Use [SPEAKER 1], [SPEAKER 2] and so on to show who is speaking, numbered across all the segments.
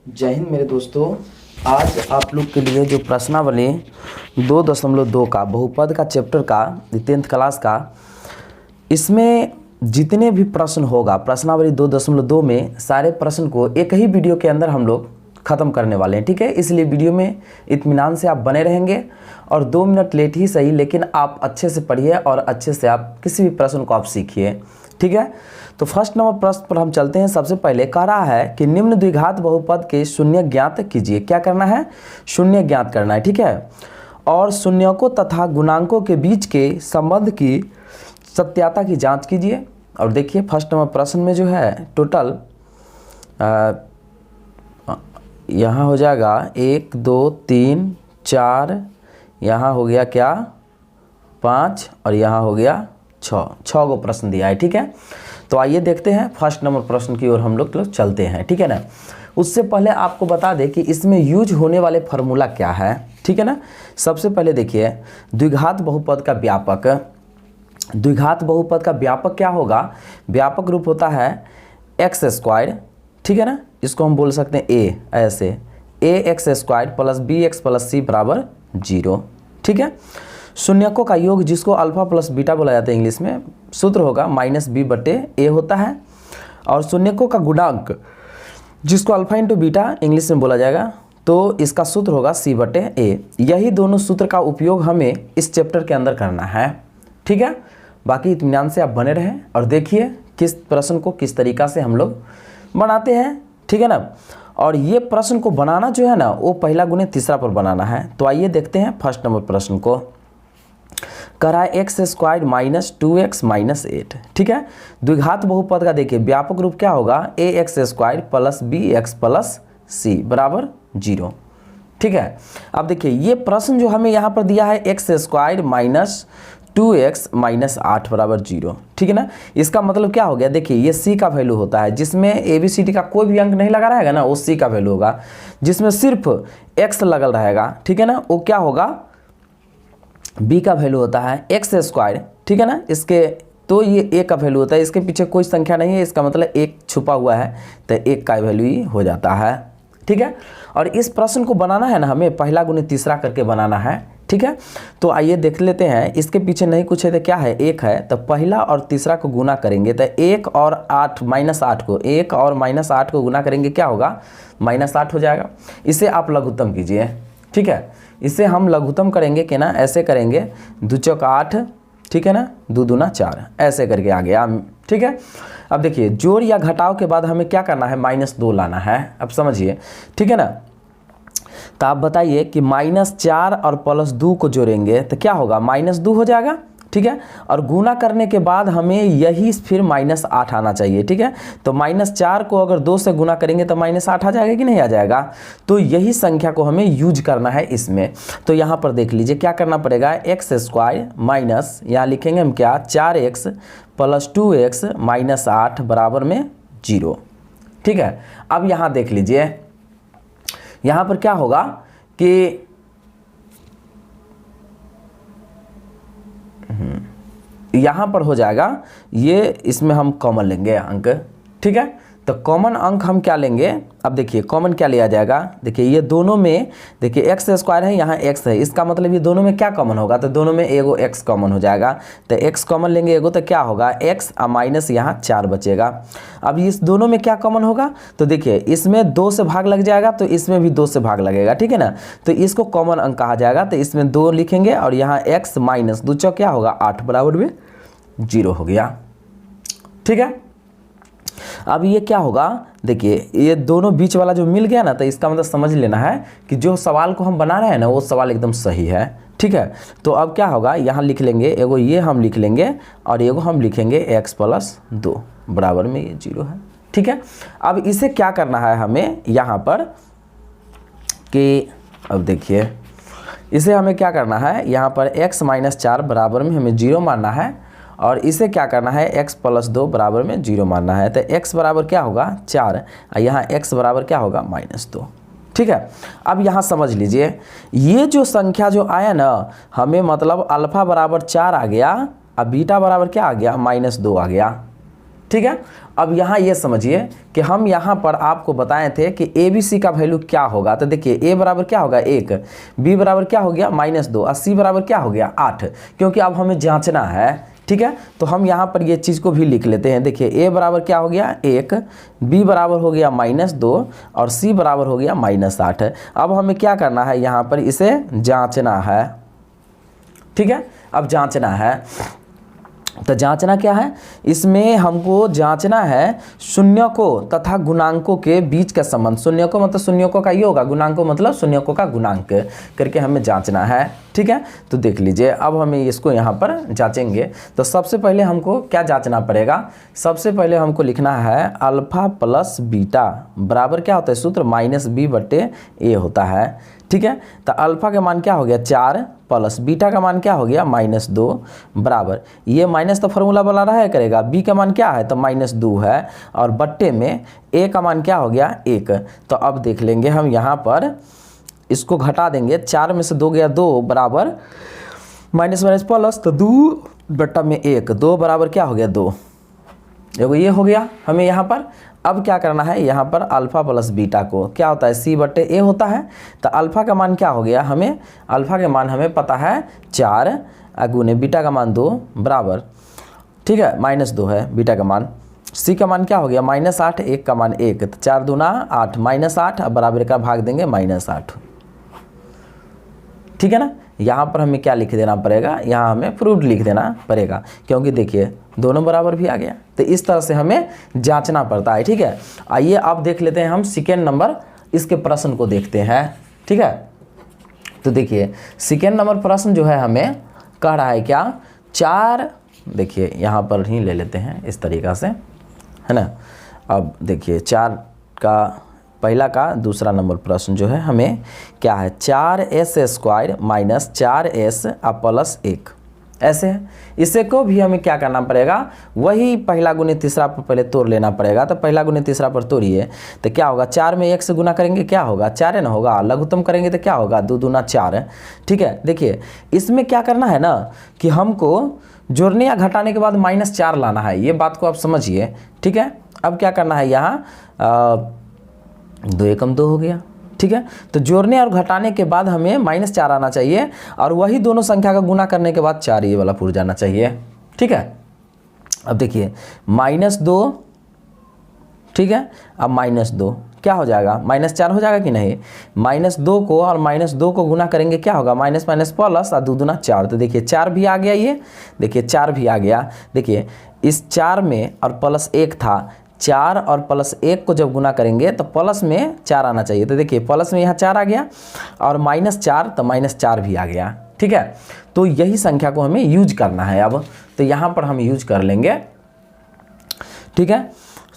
[SPEAKER 1] जय हिंद मेरे दोस्तों। आज आप लोग के लिए जो प्रश्नावली 2.2 का बहुपद का चैप्टर का 10th क्लास का, इसमें जितने भी प्रश्न होगा प्रश्नावली 2.2 में सारे प्रश्न को एक ही वीडियो के अंदर हम लोग ख़त्म करने वाले हैं। ठीक है, इसलिए वीडियो में इत्मीनान से आप बने रहेंगे और 2 मिनट लेट ही सही, लेकिन आप अच्छे से पढ़िए और अच्छे से आप किसी भी प्रश्न को आप सीखिए। ठीक है, तो फर्स्ट नंबर प्रश्न पर हम चलते हैं। सबसे पहले कह रहा है कि निम्न द्विघात बहुपद के शून्य ज्ञात कीजिए। क्या करना है? शून्य ज्ञात करना है। ठीक है, और शून्यकों तथा गुणांकों के बीच के संबंध की सत्यता की जांच कीजिए। और देखिए फर्स्ट नंबर प्रश्न में जो है टोटल यहाँ हो जाएगा 1 2 3 4, यहाँ हो गया क्या 5 और यहाँ हो गया 6 गो प्रश्न दिया है। ठीक है, तो आइए देखते हैं फर्स्ट नंबर प्रश्न की ओर हम लोग चलते हैं। ठीक है ना, उससे पहले आपको बता दें कि इसमें यूज होने वाले फार्मूला क्या है। ठीक है ना, सबसे पहले देखिए द्विघात बहुपद का व्यापक, द्विघात बहुपद का व्यापक क्या होगा? व्यापक रूप होता है एक्स स्क्वायर। ठीक है ना, इसको हम बोल सकते हैं ए, ऐसे a x square plus b x plus c बराबर 0। ठीक है, शून्यकों का योग जिसको अल्फा प्लस बीटा बोला जाता है इंग्लिश में, सूत्र होगा -b/a होता है। और शून्यकों का गुणांक जिसको अल्फा इंटू बीटा इंग्लिश में बोला जाएगा, तो इसका सूत्र होगा c/a। यही दोनों सूत्र का उपयोग हमें इस चैप्टर के अंदर करना है। ठीक है, बाकी इत्मीनान से आप बने रहें और देखिए किस प्रश्न को किस तरीक़ा से हम लोग बनाते हैं। ठीक है ना, और ये प्रश्न को बनाना जो है ना वो पहला गुणे तीसरा पर बनाना है। तो आइए देखते हैं फर्स्ट नंबर प्रश्न को। कह रहा है x square minus 2x minus 8। ठीक है, द्विघात बहुपद का देखिए व्यापक रूप क्या होगा? A x square plus b x plus c बराबर 0। ठीक है, अब देखिए ये प्रश्न जो हमें यहाँ पर दिया है x square minus 2x minus 8 बराबर 0। ठीक है ना, इसका मतलब क्या हो गया? देखिए ये c का वैल्यू होता है, जिसमें ABCD का कोई भी अंक नहीं लगा रहेगा ना वो c का वैल्यू होगा। जिसमें सिर्फ x लगल रहेगा, ठीक है ना, वो क्या होगा? b का वैल्यू होता है एक्स स्क्वायर। ठीक है ना, इसके तो ये a का वैल्यू होता है, इसके पीछे कोई संख्या नहीं है, इसका मतलब 1 छुपा हुआ है, तो 1 का वैल्यू ही हो जाता है। ठीक है, और इस प्रश्न को बनाना है ना हमें पहला गुणे तीसरा करके बनाना है। ठीक है, तो आइए देख लेते हैं। इसके पीछे नहीं कुछ है तो क्या है? 1 है, तो पहला और तीसरा को गुना करेंगे तो 1 और 8 -8 को 1 और -8 को गुना करेंगे क्या होगा? -8 हो जाएगा। इसे आप लघुत्तम कीजिए। ठीक है, इसे हम लघुत्तम करेंगे कि ना ऐसे करेंगे 2 चौक 8, ठीक है ना, 2 दूना 4, ऐसे करके आ गया। ठीक है, अब देखिए जोड़ या घटाव के बाद हमें क्या करना है? -2 लाना है। अब समझिए, ठीक है ना, तो आप बताइए कि -4 और +2 को जोड़ेंगे तो क्या होगा? -2 हो जाएगा। ठीक है, और गुना करने के बाद हमें यही फिर -8 आना चाहिए। ठीक है, तो -4 को अगर 2 से गुना करेंगे तो -8 आ जाएगा कि नहीं आ जाएगा? तो यही संख्या को हमें यूज करना है इसमें। तो यहाँ पर देख लीजिए क्या करना पड़ेगा? एक्स स्क्वायर माइनस, यहाँ लिखेंगे हम क्या? 4x प्लस 2x माइनस 8 बराबर में 0। ठीक है, अब यहाँ देख लीजिए, यहाँ पर क्या होगा कि यहाँ पर हो जाएगा ये, इसमें हम कॉमन लेंगे अंक। ठीक है, तो कॉमन अंक हम क्या लेंगे? अब देखिए कॉमन क्या लिया जाएगा? देखिए ये दोनों में, देखिए एक्स स्क्वायर है, यहाँ x है, इसका मतलब ये दोनों में क्या कॉमन होगा? तो दोनों में एगो x कॉमन हो जाएगा, तो x कॉमन लेंगे एगो, तो क्या होगा? x माइनस यहाँ 4 बचेगा। अब इस दोनों में क्या कॉमन होगा? तो देखिए इसमें 2 से भाग लग जाएगा, तो इसमें भी 2 से भाग लगेगा। ठीक है ना, तो इसको कॉमन अंक कहा जाएगा। तो इसमें 2 लिखेंगे और यहाँ x माइनस 2 चौक क्या होगा? 8 बराबर में 0 हो गया। ठीक है, अब ये क्या होगा? देखिए ये दोनों बीच वाला जो मिल गया ना, तो इसका मतलब समझ लेना है कि जो सवाल को हम बना रहे हैं ना वो सवाल एकदम सही है। ठीक है, तो अब क्या होगा? यहाँ लिख लेंगे एगो, ये हम लिख लेंगे और एगो हम लिखेंगे x प्लस 2 बराबर में ये 0 है। ठीक है, अब इसे क्या करना है हमें यहाँ पर कि, अब देखिए इसे हमें क्या करना है? यहाँ पर x माइनस 4 बराबर में हमें 0 मानना है और इसे क्या करना है? x प्लस 2 बराबर में 0 मानना है। तो x बराबर क्या होगा? 4, और यहाँ x बराबर क्या होगा? -2। ठीक है, अब यहाँ समझ लीजिए ये जो संख्या जो आया ना हमें, मतलब अल्फा बराबर 4 आ गया और बीटा बराबर क्या आ गया? -2 आ गया। ठीक है। अब यहाँ ये समझिए कि हम यहाँ पर आपको बताए थे कि ए बी सी का वैल्यू क्या होगा। तो देखिए ए बराबर क्या होगा 1, बी बराबर क्या हो गया -2 और सी बराबर क्या हो गया 8, क्योंकि अब हमें जांचना है। ठीक है, तो हम यहाँ पर ये चीज़ को भी लिख लेते हैं। देखिए ए बराबर क्या हो गया 1, बी बराबर हो गया -2 और सी बराबर हो गया -8। अब हमें क्या करना है, यहाँ पर इसे जांचना है। ठीक है, अब जांचना है, तो जांचना क्या है, इसमें हमको जांचना है शून्यकों तथा गुणांकों के बीच का संबंध। शून्यकों मतलब शून्यकों का ये होगा, गुणांकों मतलब शून्यकों का गुणांक करके हमें जांचना है। ठीक है, तो देख लीजिए अब हमें इसको यहाँ पर जांचेंगे। तो सबसे पहले हमको क्या जांचना पड़ेगा, सबसे पहले हमको लिखना है अल्फा प्लस बीटा बराबर क्या होता है, सूत्र -b/a होता है। ठीक है, तो अल्फा का मान क्या हो गया 4 प्लस बीटा का मान क्या हो गया -2 बराबर, ये माइनस तो फार्मूला वाला रहा करेगा, बी का मान क्या है तो -2 है और बट्टे में ए का मान क्या हो गया 1। तो अब देख लेंगे हम यहाँ पर इसको घटा देंगे, 4 में से 2 गया 2 बराबर माइनस प्लस, तो 2/1, 2 बराबर क्या हो गया 2, देखो ये हो गया हमें यहाँ पर। अब क्या करना है, यहाँ पर अल्फ़ा प्लस बीटा को क्या होता है c/a होता है। तो अल्फ़ा का मान क्या हो गया, हमें अल्फ़ा के मान हमें पता है 4 गुने बीटा का मान 2 बराबर, ठीक है -2 है बीटा का मान। c का मान क्या हो गया -8, 1 का मान 1, तो 4 दूना 8 -8, अब बराबर का भाग देंगे -8। ठीक है ना, यहाँ पर हमें क्या लिख देना पड़ेगा, यहाँ हमें प्रूव्ड लिख देना पड़ेगा, क्योंकि देखिए दोनों बराबर भी आ गया। तो इस तरह से हमें जांचना पड़ता है। ठीक है, आइए अब देख लेते हैं हम सेकेंड नंबर इसके प्रश्न को देखते हैं। ठीक है, तो देखिए सेकेंड नंबर प्रश्न जो है हमें कह रहा है क्या, 4, देखिए यहाँ पर ही ले लेते हैं इस तरीक़ा से, है ना। अब देखिए 4 का पहला का दूसरा नंबर प्रश्न जो है हमें क्या है, 4s² - 4s + 1 ऐसे है। इसे को भी हमें क्या करना पड़ेगा, वही पहला गुने तीसरा पर पहले तोड़ लेना पड़ेगा। तो पहला गुने तीसरा पर तोड़िए तो क्या होगा, 4 में 1 से गुना करेंगे क्या होगा 4 ना होगा, लघुत्तम करेंगे तो क्या होगा 2 दूना 4। ठीक है, देखिए इसमें क्या करना है ना कि हमको जोड़ने या घटाने के बाद -4 लाना है, ये बात को आप समझिए। ठीक है, अब क्या करना है, यहाँ 2 एकम 2 हो गया। ठीक है, तो जोड़ने और घटाने के बाद हमें -4 आना चाहिए और वही दोनों संख्या का गुना करने के बाद 4 ये वाला पूर जाना चाहिए। ठीक है, अब देखिए -2, ठीक है, अब -2 क्या हो जाएगा, -4 हो जाएगा कि नहीं। -2 को और -2 को गुना करेंगे क्या होगा, माइनस प्लस और 2 दूना 4। तो देखिए 4 भी आ गया, ये देखिए 4 भी आ गया। देखिए इस 4 में और +1 था, 4 और +1 को जब गुना करेंगे तो प्लस में 4 आना चाहिए। तो देखिए प्लस में यहाँ 4 आ गया और -4 तो -4 भी आ गया। ठीक है, तो यही संख्या को हमें यूज करना है अब, तो यहाँ पर हम यूज कर लेंगे। ठीक है,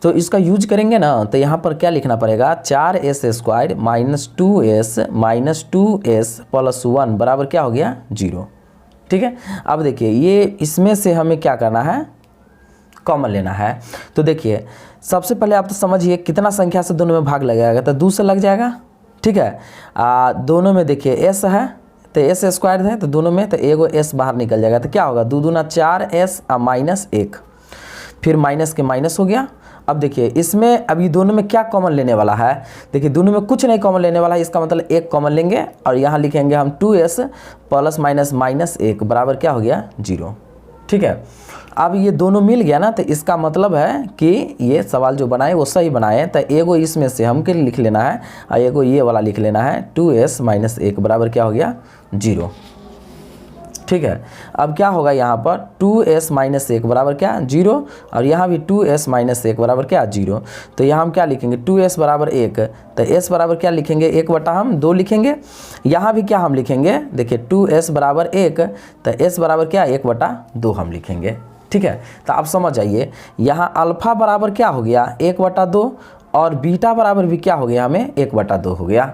[SPEAKER 1] तो इसका यूज करेंगे ना, तो यहाँ पर क्या लिखना पड़ेगा, 4s² - 2s + 1 बराबर क्या हो गया 0। ठीक है, अब देखिए ये इसमें से हमें क्या करना है, कॉमन लेना है। तो देखिए सबसे पहले आप तो समझिए कितना संख्या से दोनों में भाग लगाएगा, तो 2 से लग जाएगा। ठीक है, दोनों में देखिए s है तो s² है, तो दोनों में तो एगो s बाहर निकल जाएगा, तो क्या होगा 2 दूना 4s -1, फिर माइनस के माइनस हो गया। अब देखिए इसमें अभी दोनों में क्या कॉमन लेने वाला है, देखिए दोनों में कुछ नहीं कॉमन लेने वाला है, इसका मतलब 1 कॉमन लेंगे और यहाँ लिखेंगे हम 2s + -1 बराबर क्या हो गया 0। ठीक है, अब ये दोनों मिल गया ना, तो इसका मतलब है कि ये सवाल जो बनाए वो सही बनाए। तो एगो इसमें से हमको लिख लेना है और एगो ये वाला लिख लेना है, 2s - 1 बराबर क्या हो गया 0। ठीक है, अब क्या होगा यहाँ पर 2s - 1 बराबर क्या 0 और यहाँ भी 2s - 1 बराबर क्या 0। तो यहाँ हम क्या लिखेंगे 2s बराबर 1, तो s बराबर क्या लिखेंगे 1/2 लिखेंगे। यहाँ भी क्या हम लिखेंगे, देखिए 2s बराबर 1, तो s बराबर क्या 1/2 हम लिखेंगे। ठीक है, तो आप समझ जाइए यहाँ अल्फ़ा बराबर क्या हो गया 1/2 और बीटा बराबर भी क्या हो गया हमें 1/2 हो गया।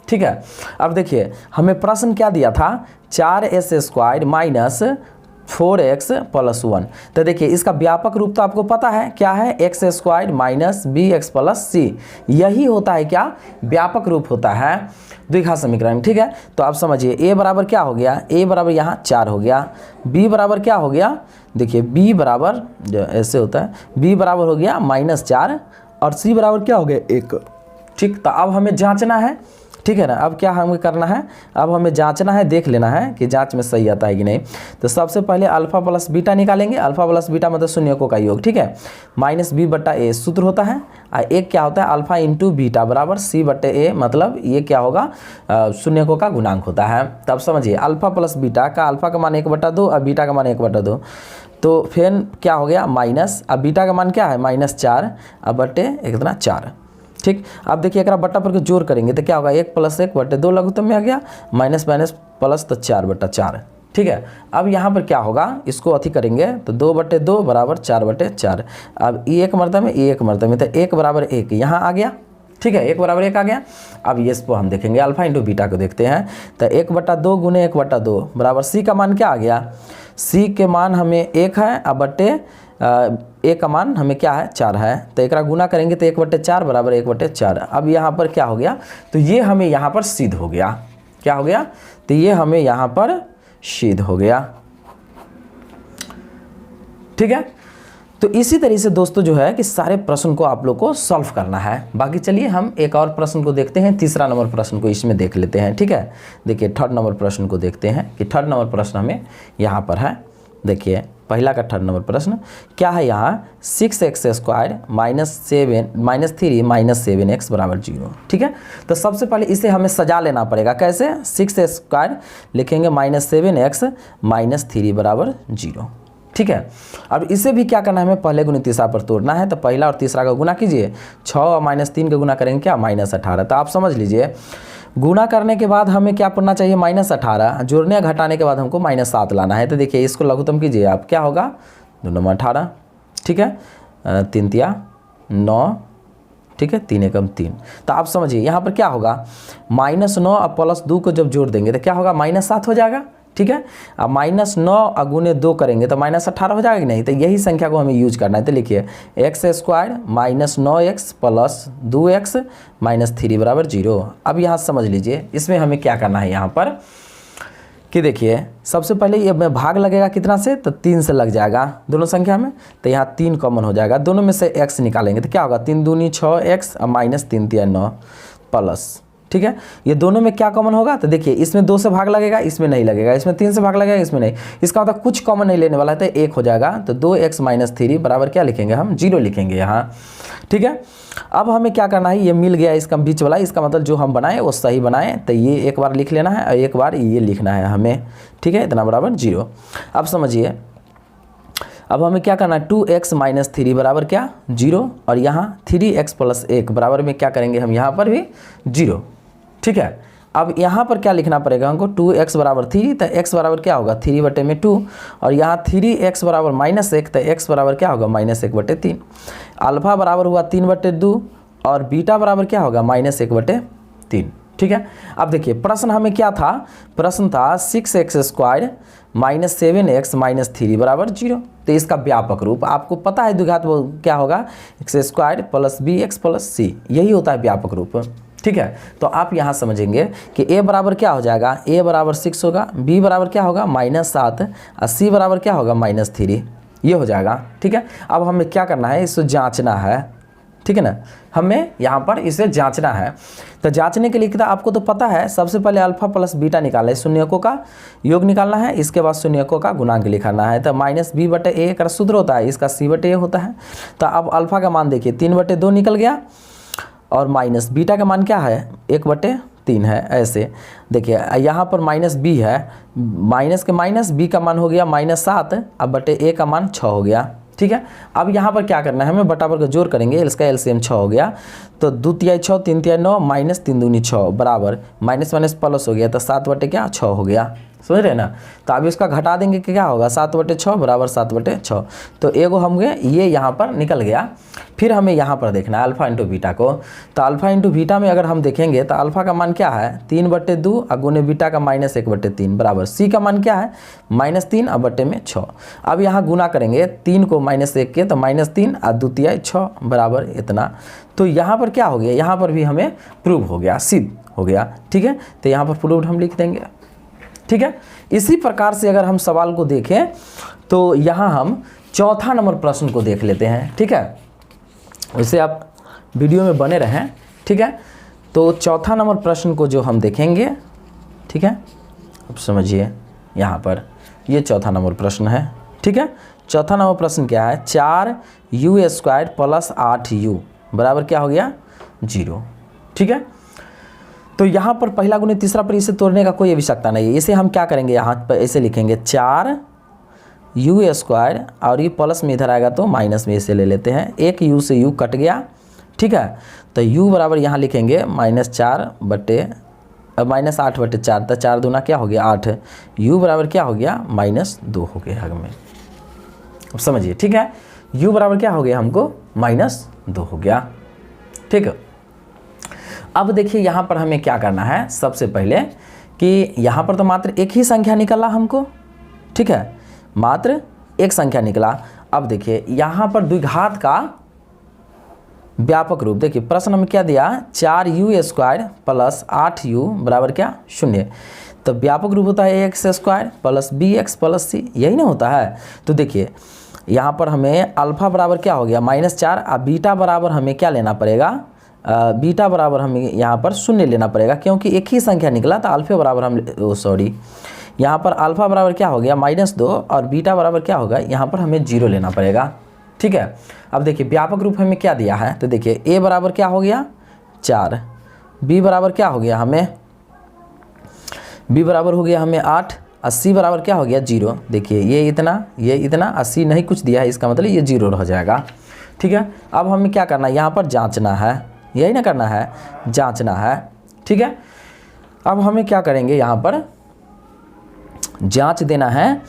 [SPEAKER 1] ठीक है, अब देखिए हमें प्रश्न क्या दिया था 4s² - 4x + 1। तो देखिए इसका व्यापक रूप तो आपको पता है क्या है, x² - bx + c, यही होता है क्या व्यापक रूप होता है। द्विघात समीकरण, ठीक है। तो आप समझिए ए बराबर क्या हो गया, ए बराबर यहाँ 4 हो गया, बी बराबर क्या हो गया, देखिए बी बराबर ऐसे होता है, बी बराबर हो गया -4 और सी बराबर क्या हो गया 1, ठीक। तो अब हमें जांचना है, ठीक है ना। अब क्या हमें करना है, अब हमें जांचना है, देख लेना है कि जांच में सही आता है कि नहीं। तो सबसे पहले अल्फा प्लस बीटा निकालेंगे, अल्फा प्लस बीटा मतलब शून्यकों का योग, ठीक है। -b/a सूत्र होता है, और एक क्या होता है अल्फा इंटू बीटा बराबर c/a, मतलब ये क्या होगा शून्यकों का गुणांक होता है। तब समझिए अल्फा प्लस बीटा का, अल्फा का मान 1/2 और बीटा का मान 1/2, तो फिर क्या हो गया माइनस, अब बीटा का मान क्या है -4 अब बटे कितना 4, ठीक। अब देखिए एक बट्टा पर के जोड़ करेंगे तो क्या होगा 1 + 1/2 लघुत्तम में आ गया, माइनस माइनस प्लस तो 4/4, ठीक है। अब यहाँ पर क्या होगा, इसको अथी करेंगे तो 2/2 बराबर 4/4। अब ये एक मर्तबा में, ये एक मर्तबा में, तो 1 बराबर 1 यहाँ आ गया, ठीक है, 1 बराबर 1 आ गया। अब ये इसको हम देखेंगे अल्फा इंटू बीटा को देखते हैं, तो 1/2 गुने 1/2 बराबर सी का मान क्या आ गया, सी के मान हमें 1 है, अब बटे ए का मान हमें क्या है 4 है, तो एक गुना करेंगे तो 1/4 बराबर 1/4। अब यहाँ पर क्या हो गया, तो ये हमें यहाँ पर सिद्ध हो गया, क्या हो गया, तो ये हमें यहाँ पर सिद्ध हो गया, ठीक है। तो इसी तरीके से दोस्तों जो है कि सारे प्रश्न को आप लोग को सॉल्व करना है। बाकी चलिए हम एक और प्रश्न को देखते हैं, तीसरा नंबर प्रश्न को इसमें देख लेते हैं, ठीक है। देखिए थर्ड नंबर प्रश्न को देखते हैं कि थर्ड नंबर प्रश्न हमें यहाँ पर है। देखिए पहला का थर्ड नंबर प्रश्न क्या है, यहाँ 6x² -3 -7x बराबर 0, ठीक है। तो सबसे पहले इसे हमें सजा लेना पड़ेगा, कैसे, 6x² लिखेंगे -7x -3 बराबर 0, ठीक है। अब इसे भी क्या करना है, हमें पहले गुने तीसरा पर तोड़ना है, तो पहला और तीसरा का गुना कीजिए, 6 और -3 का गुना करेंगे क्या -18। तो आप समझ लीजिए गुना करने के बाद हमें क्या पढ़ना चाहिए -18, जोड़ने घटाने के बाद हमको -7 लाना है। तो देखिए इसको लघुत्तम कीजिए, आप क्या होगा 2 9 18, ठीक है, 3 तिया 9, ठीक है, 3 एकम 3। तो आप समझिए यहाँ पर क्या होगा -9 और +2 को जब जोड़ देंगे तो क्या होगा -7 हो जाएगा, ठीक है। अब -9 और गुने 2 करेंगे तो -18 हो जाएगा कि नहीं, तो यही संख्या को हमें यूज करना है। तो लिखिए x² -9x + 2x -3 बराबर 0। अब यहाँ समझ लीजिए इसमें हमें क्या करना है यहाँ पर कि देखिए सबसे पहले ये में भाग लगेगा कितना से, तो 3 से लग जाएगा दोनों संख्या में, तो यहाँ 3 कॉमन हो जाएगा, दोनों में से x निकालेंगे तो क्या होगा 3 दूनी 6x और -3 तिया 9 प्लस, ठीक है। ये दोनों में क्या कॉमन होगा, तो देखिए इसमें 2 से भाग लगेगा, इसमें नहीं लगेगा, इसमें 3 से भाग लगेगा, इसमें नहीं, इसका मतलब कुछ कॉमन नहीं लेने वाला है, तो 1 हो जाएगा। तो 2x -3 बराबर क्या लिखेंगे हम 0 लिखेंगे यहाँ, ठीक है। अब हमें क्या करना है, ये मिल गया इसका बीच वाला, इसका मतलब जो हम बनाए वो सही बनाए, तो ये एक बार लिख लेना है और एक बार ये लिखना है हमें, ठीक है, इतना बराबर 0। अब समझिए अब हमें क्या करना है 2x -3 बराबर क्या 0, और यहाँ 3x + 1 बराबर में क्या करेंगे हम यहाँ पर भी 0, ठीक है। अब यहाँ पर क्या लिखना पड़ेगा हमको 2x बराबर 3, तो x बराबर क्या होगा 3/2, और यहाँ 3x बराबर -1, तो x बराबर क्या होगा -1/3। अल्फा बराबर हुआ 3/2 और बीटा बराबर क्या होगा -1/3, ठीक है। अब देखिए प्रश्न हमें क्या था, प्रश्न था 6x² -7x -3 बराबर 0। तो इसका व्यापक रूप आपको पता है द्विघात वो क्या होगा x² + bx + c, यही होता है व्यापक रूप, ठीक है। तो आप यहाँ समझेंगे कि a बराबर क्या हो जाएगा, a बराबर 6 होगा, b बराबर क्या होगा -7 और c बराबर क्या होगा -3, ये हो जाएगा, ठीक है। अब हमें क्या करना है, इसको जांचना है, ठीक है ना, हमें यहाँ पर इसे जांचना है। तो जांचने के लिए क्या आपको तो पता है, सबसे पहले अल्फा प्लस बीटा निकालना है, शून्यकों का योग निकालना है, इसके बाद शून्यकों का गुणांक लिखना है। तो -b/a का सूत्र होता है, इसका c/a होता है। तो अब अल्फा का मान देखिए 3/2 निकल गया, और माइनस बीटा का मान क्या है 1/3 है। ऐसे देखिए यहाँ पर -b है, माइनस के माइनस b का मान हो गया -7, अब बटे a का मान 6 हो गया, ठीक है। अब यहाँ पर क्या करना है, हमें बटा पर का जोड़ करेंगे, इसका एलसीएम 6 हो गया, तो 2 तिया 6 3 तिया 9 -3 दूनी 6 बराबर माइनस माइनस प्लस हो गया, तो 7/6 हो गया, समझ रहे हैं ना। तो अब इसका घटा देंगे कि क्या होगा 7/6 बराबर 7/6। तो एगो हमें ये यहाँ पर निकल गया। फिर हमें यहाँ पर देखना है अल्फ़ा इंटू बीटा को। तो अल्फ़ा इंटू बीटा में अगर हम देखेंगे तो अल्फ़ा का मान क्या है 3/2 और गुने बीटा का -1/3 बराबर सी का मान क्या है -3 और बट्टे में 6। अब यहाँ गुना करेंगे 3 को -1 के तो -3 और 2 6 बराबर इतना। तो यहाँ पर क्या हो गया, यहाँ पर भी हमें प्रूव हो गया, सिद्ध हो गया। ठीक है, तो यहाँ पर प्रूव्ड हम लिख देंगे। ठीक है, इसी प्रकार से अगर हम सवाल को देखें तो यहाँ हम चौथा नंबर प्रश्न को देख लेते हैं। ठीक है, वैसे आप वीडियो में बने रहें। ठीक है, तो चौथा नंबर प्रश्न को जो हम देखेंगे, ठीक है, अब समझिए यहाँ पर ये चौथा नंबर प्रश्न है। ठीक है, चौथा नंबर प्रश्न क्या है 4u² + 8u बराबर क्या हो गया 0। ठीक है, तो यहाँ पर पहला गुने तीसरा पर इसे तोड़ने का कोई आवश्यकता नहीं है। इसे हम क्या करेंगे यहाँ पर ऐसे लिखेंगे 4u² और ये प्लस में इधर आएगा तो माइनस में इसे ले लेते हैं। एक u से u कट गया। ठीक है, तो u बराबर यहाँ लिखेंगे -8/4 तो 4 दूना क्या हो गया 8। u बराबर क्या हो गया -2 हो गया हमें। अब समझिए। ठीक है, u बराबर क्या हो गया हमको -2 हो गया। ठीक है, अब देखिए यहाँ पर हमें क्या करना है सबसे पहले कि यहाँ पर तो मात्र एक ही संख्या निकला हमको। ठीक है, मात्र एक संख्या निकला। अब देखिए यहाँ पर द्विघात का व्यापक रूप, देखिए प्रश्न में क्या दिया 4u² + 8u बराबर क्या 0। तो व्यापक रूप होता है ax² + bx + c, यही ना होता है। तो देखिए यहाँ पर हमें अल्फ़ा बराबर क्या हो गया -4 और बीटा बराबर हमें क्या लेना पड़ेगा, बीटा बराबर हमें यहाँ पर 0 लेना पड़ेगा क्योंकि एक ही संख्या निकला। तो अल्फ़ा बराबर हम यहाँ पर अल्फ़ा बराबर क्या हो गया -2 और बीटा बराबर क्या होगा यहाँ पर हमें 0 लेना पड़ेगा। ठीक है, अब देखिए व्यापक रूप हमें क्या दिया है, तो देखिए a बराबर क्या हो गया 4, b बराबर क्या हो गया हमें, b बराबर हो गया हमें 8 और c बराबर क्या हो गया 0। देखिए ये इतना और c नहीं कुछ दिया है, इसका मतलब ये 0 रह जाएगा। ठीक है, अब हमें क्या करना है यहाँ पर जांचना है, यही ना करना है, जांचना है। ठीक है, अब हमें क्या करेंगे यहाँ पर जांच देना है।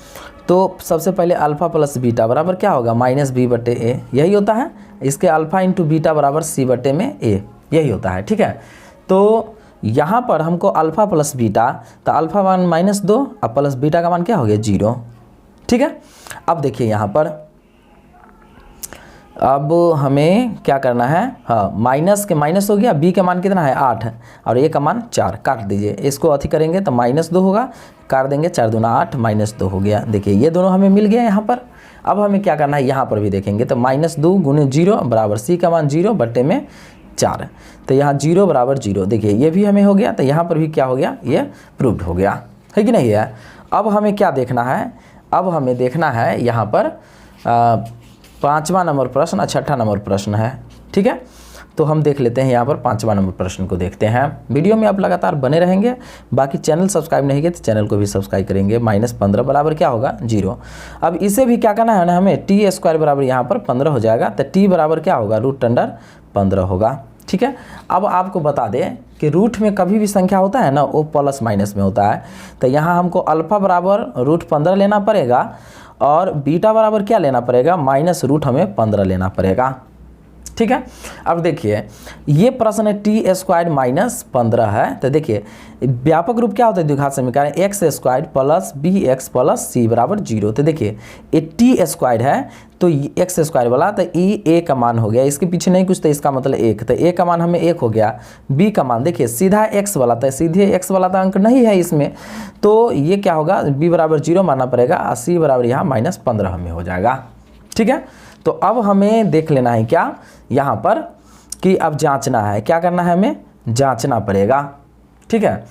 [SPEAKER 1] तो सबसे पहले अल्फ़ा + बीटा बराबर क्या होगा -b/a, यही होता है। इसके अल्फ़ा इंटू बीटा बराबर c/a, यही होता है। ठीक है, तो यहाँ पर हमको अल्फ़ा + बीटा, तो अल्फ़ा मान -2 और प्लस बीटा का मान क्या हो गया 0। ठीक है, अब देखिए यहाँ पर अब हमें क्या करना है, हाँ माइनस के माइनस हो गया, b का मान कितना है 8 और a का मान 4, काट दीजिए। इसको अथी करेंगे तो -2 होगा, काट देंगे 4 दूना 8 -2 हो गया। देखिए ये दोनों हमें मिल गया यहाँ पर। अब हमें क्या करना है यहाँ पर भी देखेंगे तो -2 गुने 0 बराबर c का मान 0 बट्टे में 4, तो यहाँ 0 बराबर 0। देखिए ये भी हमें हो गया, तो यहाँ पर भी क्या हो गया ये प्रूव्ड हो गया है कि नहीं है। अब हमें क्या देखना है, अब हमें देखना है यहाँ पर 5वां नंबर प्रश्न और 6ठा नंबर प्रश्न है। ठीक है, तो हम देख लेते हैं यहाँ पर 5वां नंबर प्रश्न को देखते हैं। वीडियो में आप लगातार बने रहेंगे। बाकी चैनल सब्सक्राइब नहीं किए तो चैनल को भी सब्सक्राइब करेंगे। -15 बराबर क्या होगा 0। अब इसे भी क्या करना है ना हमें, t² बराबर यहाँ पर 15 हो जाएगा, तो t बराबर क्या होगा √15 होगा। ठीक है, अब आपको बता दें कि रूट में कभी भी संख्या होता है ना वो प्लस माइनस में होता है। तो यहाँ हमको अल्फ़ा बराबर √15 लेना पड़ेगा और बीटा बराबर क्या लेना पड़ेगा -√ हमें 15 लेना पड़ेगा। ठीक है, अब देखिए ये प्रश्न है t² - 15 है। तो देखिए व्यापक रूप क्या होता है द्विघात समीकरण x² + bx + c बराबर 0। तो देखिए ये t² है तो x² वाला, तो e a का मान हो गया, इसके पीछे नहीं कुछ, तो इसका मतलब 1, तो a का मान हमें 1 हो गया। b का मान देखिए सीधा x वाला, तो सीधे x वाला तो अंक नहीं है इसमें, तो ये क्या होगा b बराबर 0 मानना पड़ेगा और c बराबर यहाँ -15 हमें हो जाएगा। ठीक है, तो अब हमें देख लेना है क्या यहाँ पर कि अब जांचना है, क्या करना है हमें जांचना पड़ेगा। ठीक है,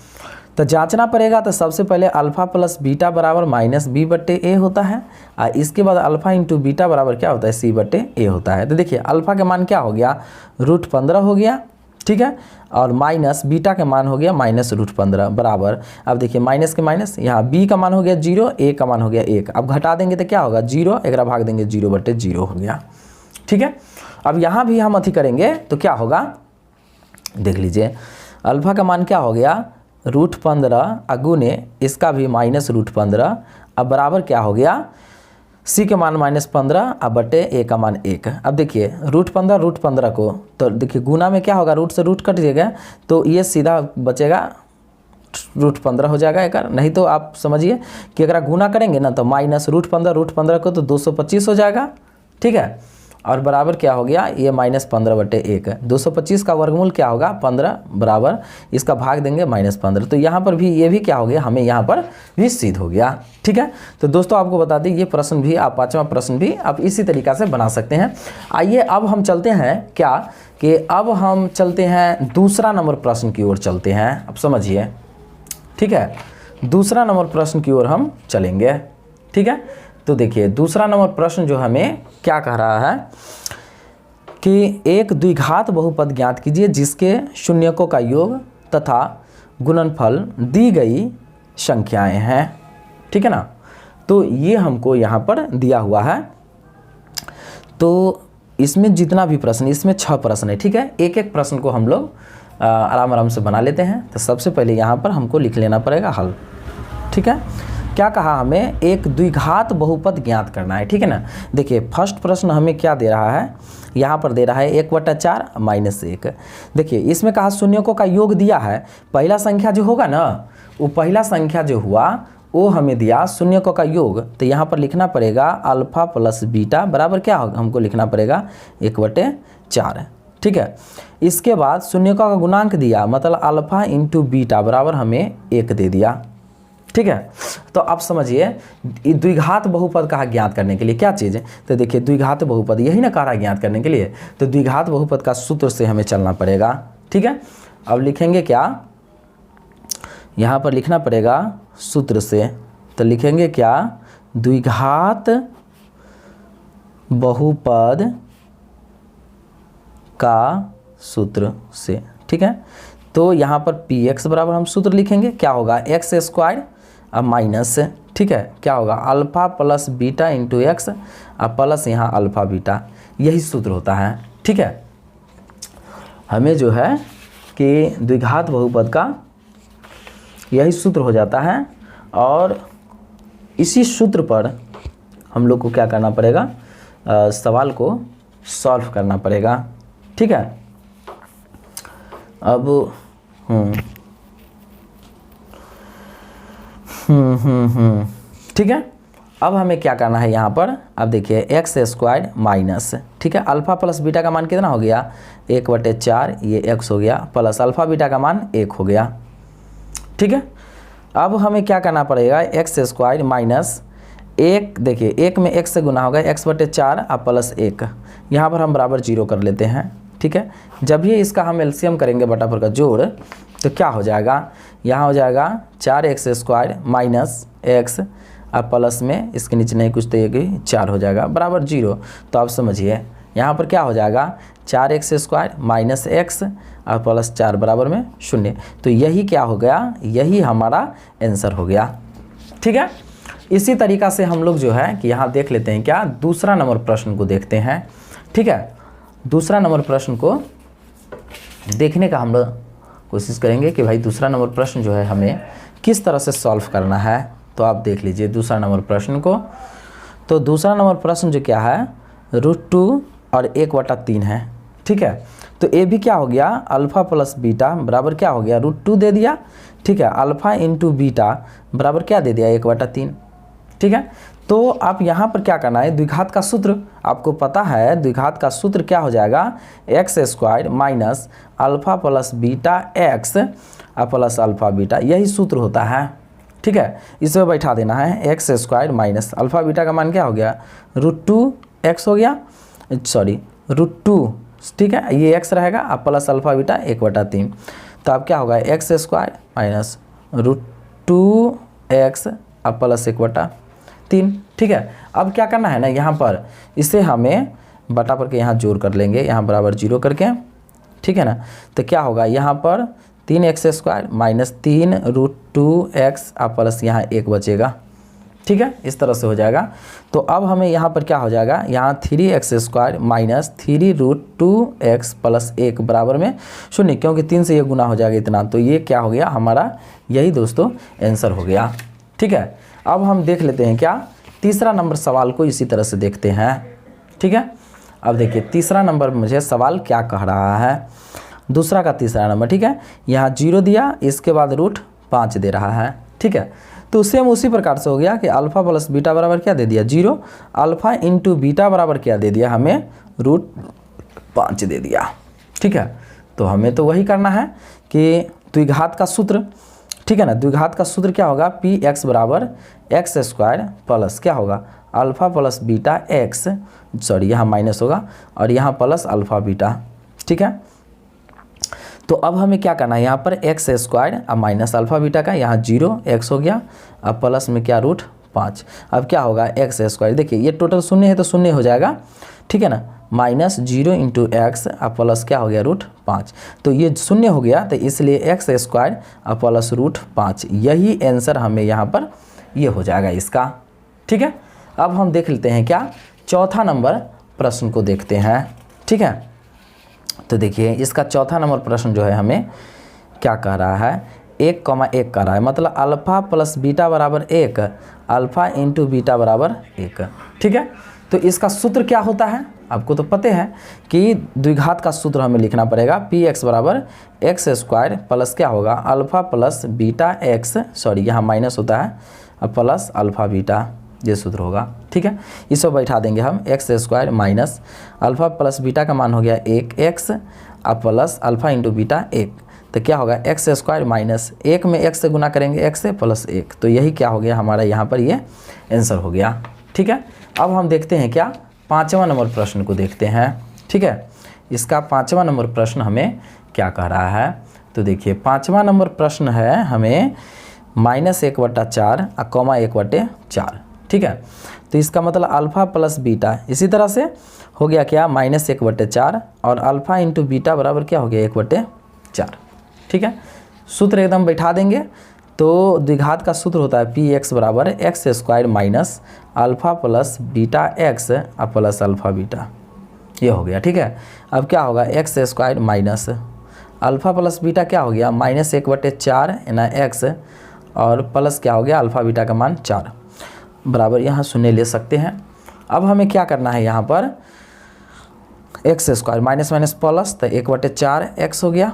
[SPEAKER 1] तो जांचना पड़ेगा तो सबसे पहले अल्फ़ा + बीटा बराबर -b/a होता है और इसके बाद अल्फ़ा इंटू बीटा बराबर क्या होता है c/a होता है। तो देखिए अल्फ़ा का मान क्या हो गया √15 हो गया। ठीक है, और माइनस बीटा का मान हो गया -√15 बराबर, अब देखिए माइनस के माइनस, यहाँ b का मान हो गया 0, a का मान हो गया 1। अब घटा देंगे तो क्या होगा 0, एक भाग देंगे 0/0 हो गया। ठीक है, अब यहाँ भी हम अथी करेंगे तो क्या होगा देख लीजिए, अल्फ़ा का मान क्या हो गया √15 अगुने इसका भी -√15, अब बराबर क्या हो गया, c के मान -15 अब बटे a का मान 1। अब देखिए √15 को तो देखिए गुना में क्या होगा, रूट से रूट कट जाएगा तो ये सीधा बचेगा √15 हो जाएगा एक। नहीं तो आप समझिए कि अगर गुना करेंगे ना तो -√15 को तो 225 हो जाएगा, ठीक है। और बराबर क्या हो गया, ये -15 बटे 1। 225 का वर्गमूल क्या होगा 15, बराबर इसका भाग देंगे -15। तो यहाँ पर भी ये भी क्या हो गया, हमें यहाँ पर भी सिद्ध हो गया, ठीक है। तो दोस्तों आपको बता दें ये प्रश्न भी आप 5वां प्रश्न भी आप इसी तरीक़ा से बना सकते हैं। आइए अब हम चलते हैं क्या कि अब हम चलते हैं दूसरा नंबर प्रश्न की ओर चलते हैं। अब समझिए, ठीक है, दूसरा नंबर प्रश्न की ओर हम चलेंगे, ठीक है। तो देखिए दूसरा नंबर प्रश्न जो हमें क्या कह रहा है कि एक द्विघात बहुपद ज्ञात कीजिए जिसके शून्यकों का योग तथा गुणनफल दी गई संख्याएं हैं, ठीक है ना। तो ये हमको यहाँ पर दिया हुआ है। तो इसमें जितना भी प्रश्न, इसमें 6 प्रश्न है, ठीक है। एक एक प्रश्न को हम लोग आराम आराम से बना लेते हैं। तो सबसे पहले यहाँ पर हमको लिख लेना पड़ेगा हल, ठीक है। क्या कहा हमें, एक द्विघात बहुपद ज्ञात करना है, ठीक है ना। देखिए फर्स्ट प्रश्न हमें क्या दे रहा है, यहाँ पर दे रहा है 1/4 -1। देखिए इसमें कहा शून्यकों का योग दिया है। पहला संख्या जो होगा ना, वो पहला संख्या जो हुआ वो हमें दिया शून्यकों का योग। तो यहाँ पर लिखना पड़ेगा अल्फा प्लस बीटा बराबर क्या होगा, हमको लिखना पड़ेगा 1/4, ठीक है। इसके बाद शून्यकों का गुणांक दिया, मतलब अल्फा इंटू बीटा बराबर हमें 1 दे दिया, ठीक है। तो आप समझिए द्विघात बहुपद कहा ज्ञात करने के लिए क्या चीज़ है। तो देखिए द्विघात बहुपद यही ना कहा ज्ञात करने के लिए, तो द्विघात बहुपद का सूत्र से हमें चलना पड़ेगा, ठीक है। अब लिखेंगे क्या, यहाँ पर लिखना पड़ेगा सूत्र से। तो लिखेंगे क्या, द्विघात बहुपद का सूत्र से, ठीक है। तो यहाँ पर px बराबर हम सूत्र लिखेंगे, क्या होगा x² अब माइनस, ठीक है, क्या होगा alpha plus beta into x अब प्लस यहाँ अल्फ़ा बीटा, यही सूत्र होता है, ठीक है। हमें जो है कि द्विघात बहुपद का यही सूत्र हो जाता है और इसी सूत्र पर हम लोग को क्या करना पड़ेगा, सवाल को सॉल्व करना पड़ेगा, ठीक है। अब ठीक है। अब हमें क्या करना है यहाँ पर, अब देखिए x² माइनस, ठीक है, अल्फ़ा प्लस बीटा का मान कितना हो गया 1/4, ये x हो गया, प्लस अल्फ़ा बीटा का मान 1 हो गया, ठीक है। अब हमें क्या करना पड़ेगा, x² माइनस 1, देखिए 1 में x से गुना होगा x/4 अब प्लस 1, यहाँ पर हम बराबर 0 कर लेते हैं, ठीक है। जब ये इसका हम एलसीएम करेंगे बटाबर का जोड़ तो क्या हो जाएगा, यहाँ हो जाएगा 4x² माइनस x अब प्लस में इसके नीचे नहीं कुछ तो ये 4 हो जाएगा बराबर 0। तो आप समझिए यहाँ पर क्या हो जाएगा 4x² माइनस x और प्लस 4 बराबर में 0। तो यही क्या हो गया, यही हमारा आंसर हो गया, ठीक है। इसी तरीक़ा से हम लोग जो है कि यहाँ देख लेते हैं क्या, दूसरा नंबर प्रश्न को देखते हैं, ठीक है। दूसरा नंबर प्रश्न को देखने का हम लोग कोशिश करेंगे कि भाई दूसरा नंबर प्रश्न जो है हमें किस तरह से सॉल्व करना है। तो आप देख लीजिए दूसरा नंबर प्रश्न को। तो दूसरा नंबर प्रश्न जो क्या है √2 और 1/3 है, ठीक है। तो ये भी क्या हो गया अल्फ़ा प्लस बीटा बराबर क्या हो गया √2 दे दिया, ठीक है, अल्फ़ा इंटू बीटा बराबर क्या दे दिया 1/3, ठीक है। तो आप यहाँ पर क्या करना है, द्विघात का सूत्र आपको पता है, द्विघात का सूत्र क्या हो जाएगा x² minus alpha plus beta x plus alpha beta, यही सूत्र होता है, ठीक है। इसमें बैठा देना है x² माइनस अल्फ़ा बीटा का मान क्या हो गया √2x हो गया, सॉरी √2, ठीक है, ये x रहेगा अब प्लस अल्फ़ा बीटा 1/3। तो अब क्या होगा x² माइनस √2x अब प्लस 1/3, ठीक है। अब क्या करना है ना, यहाँ पर इसे हमें बटा पर के यहाँ जोड़ कर लेंगे, यहाँ बराबर 0 करके, ठीक है ना। तो क्या होगा यहाँ पर 3x² माइनस 3 √2x अब प्लस यहाँ 1 बचेगा, ठीक है, इस तरह से हो जाएगा। तो अब हमें यहाँ पर क्या हो जाएगा, यहाँ 3x² माइनस 3√2x प्लस 1 बराबर में 0, क्योंकि 3 से ये गुना हो जाएगा इतना, तो ये क्या हो गया हमारा, यही दोस्तों आंसर हो गया। ठीक है, अब हम देख लेते हैं क्या तीसरा नंबर सवाल को इसी तरह से देखते हैं। ठीक है, अब देखिए तीसरा नंबर मुझे सवाल क्या कह रहा है, दूसरा का तीसरा नंबर। ठीक है, यहाँ 0 दिया, इसके बाद √5 दे रहा है। ठीक है, तो सेम उसी प्रकार से हो गया कि अल्फ़ा प्लस बीटा बराबर क्या दे दिया 0, अल्फ़ा इंटू बीटा बराबर क्या दे दिया हमें √5 दे दिया। ठीक है, तो हमें तो वही करना है कि द्विघात का सूत्र, ठीक है ना, द्विघात का सूत्र क्या होगा, px बराबर x² प्लस क्या होगा alpha plus beta x, sorry यहाँ माइनस होगा और यहाँ प्लस अल्फ़ा बीटा। ठीक है, तो अब हमें क्या करना है, यहाँ पर x² अब माइनस अल्फ़ा बीटा का, यहाँ 0x हो गया, अब प्लस में क्या √5, अब क्या होगा x², देखिए ये टोटल शून्य है तो शून्य हो जाएगा। ठीक है ना, माइनस 0 इंटू एक्स अब प्लस क्या हो गया √5, तो ये शून्य हो गया, तो इसलिए x² अब प्लस √5, यही आंसर हमें यहाँ पर ये हो जाएगा इसका। ठीक है, अब हम देख लेते हैं क्या चौथा नंबर प्रश्न को देखते हैं। ठीक है, तो देखिए इसका चौथा नंबर प्रश्न जो है हमें क्या कह रहा है, 1,1 कह रहा है, मतलब अल्फ़ा प्लस बीटा बराबर 1, अल्फ़ा इंटू बीटा बराबर 1। ठीक है, तो इसका सूत्र क्या होता है, आपको तो पता है कि द्विघात का सूत्र हमें लिखना पड़ेगा, px बराबर x² प्लस क्या होगा alpha plus beta x, sorry यहाँ माइनस होता है, अब प्लस अल्फ़ा बीटा, ये सूत्र होगा। ठीक है, इसको बैठा देंगे हम, x² minus alpha plus beta का मान हो गया 1x अब प्लस अल्फ़ा इंटू बीटा 1, तो क्या होगा x² माइनस 1 में x से गुना करेंगे x से प्लस 1, तो यही क्या हो गया हमारा यहाँ पर ये आंसर हो गया। ठीक है, अब हम देखते हैं क्या पाँचवा नंबर प्रश्न को देखते हैं। ठीक है, इसका पाँचवा नंबर प्रश्न हमें क्या कह रहा है, तो देखिए पाँचवा नंबर प्रश्न है हमें -1/4 कॉमा 1/4। ठीक है, तो इसका मतलब अल्फ़ा प्लस बीटा इसी तरह से हो गया क्या -1/4 और अल्फ़ा इंटू बीटा बराबर क्या हो गया 1/4। ठीक है, सूत्र एकदम बैठा देंगे, तो द्विघात का सूत्र होता है px बराबर x² minus alpha plus beta x plus alpha beta, ये हो गया। ठीक है, अब क्या होगा x² minus alpha plus beta क्या हो गया -1/4 ना x और प्लस क्या हो गया अल्फ़ा बीटा का मान 4 बराबर, यहाँ शून्य ले सकते हैं। अब हमें क्या करना है, यहाँ पर x² माइनस माइनस प्लस, तो 1/4 x हो गया,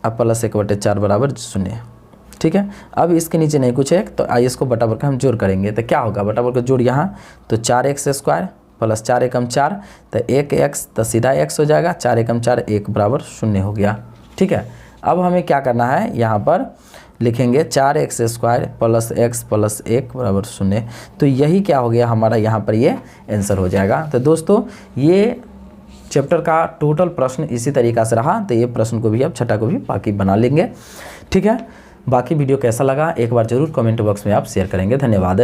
[SPEAKER 1] अब प्लस 1/4 बराबर 0। ठीक है, अब इसके नीचे नहीं कुछ है, तो आइए इसको बटा बर का हम जोड़ करेंगे, तो क्या होगा बटा बर का जोड़ यहाँ, तो 4x² प्लस 4 एकम 4, तो 1x, तो सीधा x हो जाएगा, 4 एकम 4 1 बराबर 0 हो गया। ठीक है, अब हमें क्या करना है, यहाँ पर लिखेंगे 4x² प्लस x प्लस 1 बराबर 0, तो यही क्या हो गया हमारा यहाँ पर ये आंसर हो जाएगा। तो दोस्तों ये चैप्टर का टोटल प्रश्न इसी तरीक़ा से रहा, तो ये प्रश्न को भी अब छठा को भी बाकी बना लेंगे। ठीक है, बाकी वीडियो कैसा लगा एक बार ज़रूर कमेंट बॉक्स में आप शेयर करेंगे। धन्यवाद।